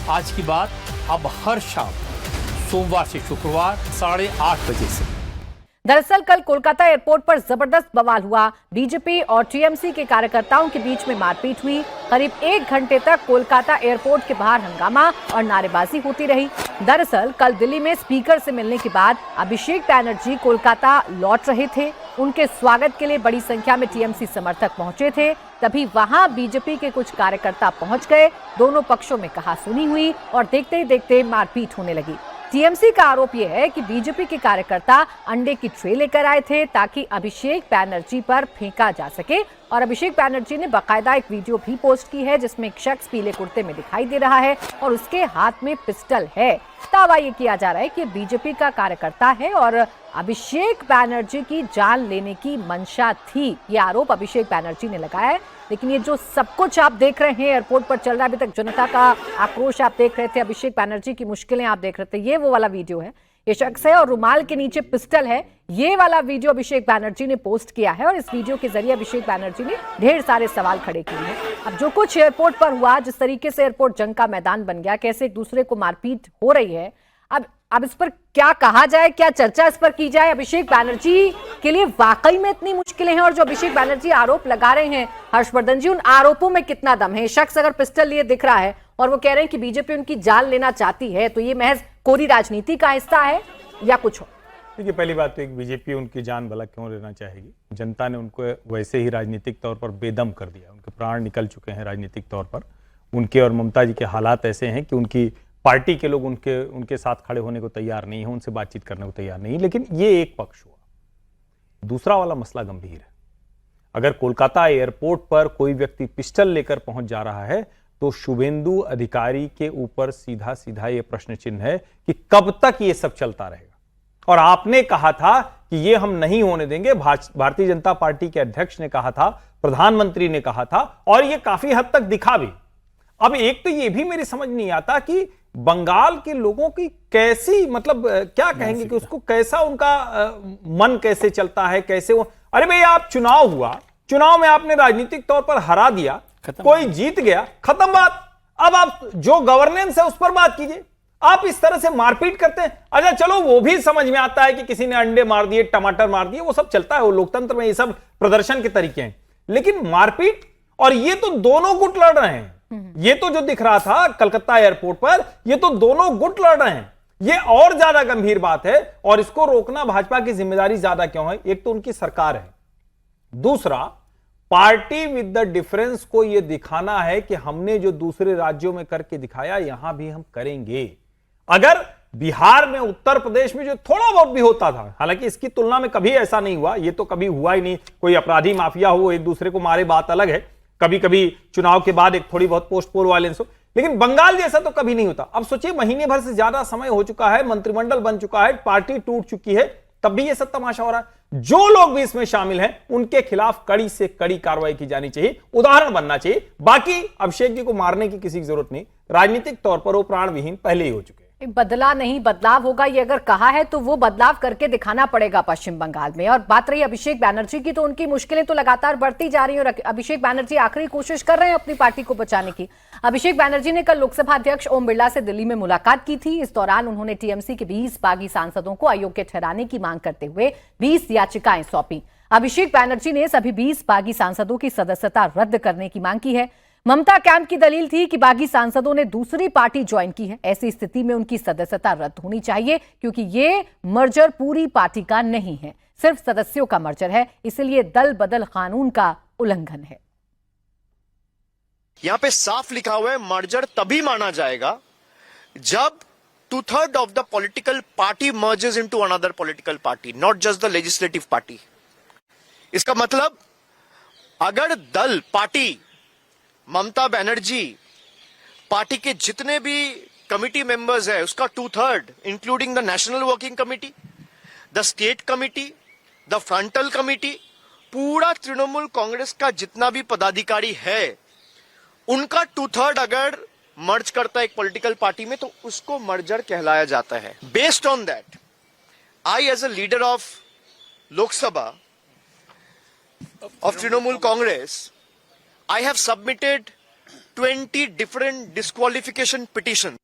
आज की बात अब हर शाम सोमवार से शुक्रवार 8:30 बजे से। दरअसल कल कोलकाता एयरपोर्ट पर जबरदस्त बवाल हुआ। बीजेपी और टीएमसी के कार्यकर्ताओं के बीच में मारपीट हुई। करीब 1 घंटे तक कोलकाता एयरपोर्ट के बाहर हंगामा और नारेबाजी होती रही। दरअसल कल दिल्ली में स्पीकर से मिलने के बाद अभिषेक बैनर्जी कोलकाता लौट रहे थे। उनके स्वागत के लिए बड़ी संख्या में टीएमसी समर्थक पहुंचे थे। तभी वहां बीजेपी के कुछ कार्यकर्ता पहुंच गए। दोनों पक्षों में कहासुनी हुई और देखते ही देखते मारपीट होने लगी। टीएमसी का आरोप यह है कि बीजेपी के कार्यकर्ता अंडे की ट्रे लेकर आए थे ताकि अभिषेक बैनर्जी पर फेंका जा सके और अभिषेक बैनर्जी ने बाकायदा एक वीडियो भी पोस्ट की है जिसमें एक शख्स पीले कुर्ते में दिखाई दे रहा है और उसके हाथ में पिस्टल है। दावा ये किया जा रहा है कि बीजेपी का कार्यकर्ता है और अभिषेक बैनर्जी की जान लेने की मंशा थी। ये आरोप अभिषेक बैनर्जी ने लगाया है। लेकिन ये जो सब कुछ आप देख रहे हैं एयरपोर्ट पर चल रहा है, अभी तक जनता का आक्रोश आप देख रहे थे, अभिषेक बैनर्जी की मुश्किलें आप देख रहे थे, ये वो वाला वीडियो है। ये शख्स है और रुमाल के नीचे पिस्टल है। ये वाला वीडियो अभिषेक बैनर्जी ने पोस्ट किया है और इस वीडियो के जरिए अभिषेक बैनर्जी ने ढेर सारे सवाल खड़े किए हैं। अब जो कुछ एयरपोर्ट पर हुआ, जिस तरीके से एयरपोर्ट जंग का मैदान बन गया, कैसे एक दूसरे को मारपीट हो रही है, अब इस पर क्या कहा जाए, क्या चर्चा इस पर की जाए। अभिषेक बैनर्जी के लिए वाकई में इतनी मुश्किलें हैं और जो अभिषेक बैनर्जी आरोप लगा रहे हैं, हर्षवर्धन जी, उन आरोपों में कितना दम है। शख्स अगर पिस्टल लिए दिख रहा है और वो कह रहे हैं कि बीजेपी उनकी जान लेना चाहती है, तो ये महज कोरी राजनीति का हिस्सा है या कुछ हो? देखिए, पहली बात तो एक बीजेपी उनकी जान भला क्यों लेना चाहेगी। जनता ने उनको वैसे ही राजनीतिक तौर पर बेदम कर दिया। उनके प्राण निकल चुके हैं राजनीतिक तौर पर। उनके और ममता जी के हालात ऐसे हैं कि उनकी पार्टी के लोग उनके साथ खड़े होने को तैयार नहीं है, उनसे बातचीत करने को तैयार नहीं। लेकिन ये एक पक्ष हुआ। दूसरा वाला मसला गंभीर है। अगर कोलकाता एयरपोर्ट पर कोई व्यक्ति पिस्टल लेकर पहुंच जा रहा है तो शुभेंदु अधिकारी के ऊपर सीधा सीधा यह प्रश्न चिन्ह है कि कब तक यह सब चलता रहेगा। और आपने कहा था कि यह हम नहीं होने देंगे। भारतीय जनता पार्टी के अध्यक्ष ने कहा था, प्रधानमंत्री ने कहा था, और यह काफी हद तक दिखा भी। अब एक तो यह भी मेरी समझ नहीं आता कि बंगाल के लोगों की कैसी, मतलब क्या कहेंगे कि उसको कैसा उनका मन कैसे चलता है, कैसे वो, अरे भाई आप चुनाव हुआ, चुनाव में आपने राजनीतिक तौर पर हरा दिया, कोई जीत गया, खत्म बात। अब आप जो गवर्नेंस है उस पर बात कीजिए। आप इस तरह से मारपीट करते हैं। अच्छा चलो, वो भी समझ में आता है कि किसी ने अंडे मार दिए, टमाटर मार दिए, वो सब चलता है, वो लोकतंत्र में ये सब प्रदर्शन के तरीके हैं। लेकिन मारपीट, और ये तो दोनों गुट लड़ रहे हैं। ये तो जो दिख रहा था कलकत्ता एयरपोर्ट पर, ये तो दोनों गुट लड़ रहे हैं। ये और ज्यादा गंभीर बात है। और इसको रोकना भाजपा की जिम्मेदारी ज्यादा क्यों है? एक तो उनकी सरकार है, दूसरा पार्टी विद द डिफरेंस को यह दिखाना है कि हमने जो दूसरे राज्यों में करके दिखाया, यहां भी हम करेंगे। अगर बिहार में, उत्तर प्रदेश में जो थोड़ा बहुत भी होता था, हालांकि इसकी तुलना में कभी ऐसा नहीं हुआ, ये तो कभी हुआ ही नहीं, कोई अपराधी माफिया हो एक दूसरे को मारे, बात अलग है। कभी कभी चुनाव के बाद एक थोड़ी बहुत पोस्ट पोल वायलेंस हो, लेकिन बंगाल जैसा तो कभी नहीं होता। अब सोचिए, महीने भर से ज्यादा समय हो चुका है, मंत्रिमंडल बन चुका है, पार्टी टूट चुकी है, तब भी ये सब तमाशा हो रहा है। जो लोग भी इसमें शामिल हैं उनके खिलाफ कड़ी से कड़ी कार्रवाई की जानी चाहिए, उदाहरण बनना चाहिए। बाकी अभिषेक जी को मारने की किसी की जरूरत नहीं। राजनीतिक तौर पर वो प्राण विहीन पहले ही हो चुके हैं। बदला नहीं, बदलाव होगा, ये अगर कहा है तो वो बदलाव करके दिखाना पड़ेगा पश्चिम बंगाल में। और बात रही अभिषेक बैनर्जी की, तो उनकी मुश्किलें तो लगातार बढ़ती जा रही हैं और अभिषेक बैनर्जी आखिरी कोशिश कर रहे हैं अपनी पार्टी को बचाने की। अभिषेक बैनर्जी ने कल लोकसभा अध्यक्ष ओम बिरला से दिल्ली में मुलाकात की थी। इस दौरान उन्होंने टीएमसी के 20 बागी सांसदों को अयोग्य ठहराने की मांग करते हुए 20 याचिकाएं सौंपी। अभिषेक बैनर्जी ने सभी 20 बागी सांसदों की सदस्यता रद्द करने की मांग की है। ममता कैंप की दलील थी कि बागी सांसदों ने दूसरी पार्टी ज्वाइन की है। ऐसी स्थिति में उनकी सदस्यता रद्द होनी चाहिए क्योंकि ये मर्जर पूरी पार्टी का नहीं है, सिर्फ सदस्यों का मर्जर है, इसलिए दल बदल कानून का उल्लंघन है। यहां पे साफ लिखा हुआ है, मर्जर तभी माना जाएगा जब 2/3 of the political party merges into another political party, not just the legislative party. इसका मतलब अगर दल, पार्टी, ममता बनर्जी पार्टी के जितने भी कमिटी मेंबर्स है उसका 2/3, including the national working committee, the state committee, the frontal committee, पूरा तृणमूल कांग्रेस का जितना भी पदाधिकारी है उनका 2/3 अगर मर्ज करता है एक पॉलिटिकल पार्टी में तो उसको मर्जर कहलाया जाता है। Based on that, I as a leader of Lok Sabha of Trinamool Congress, I have submitted 20 different disqualification petitions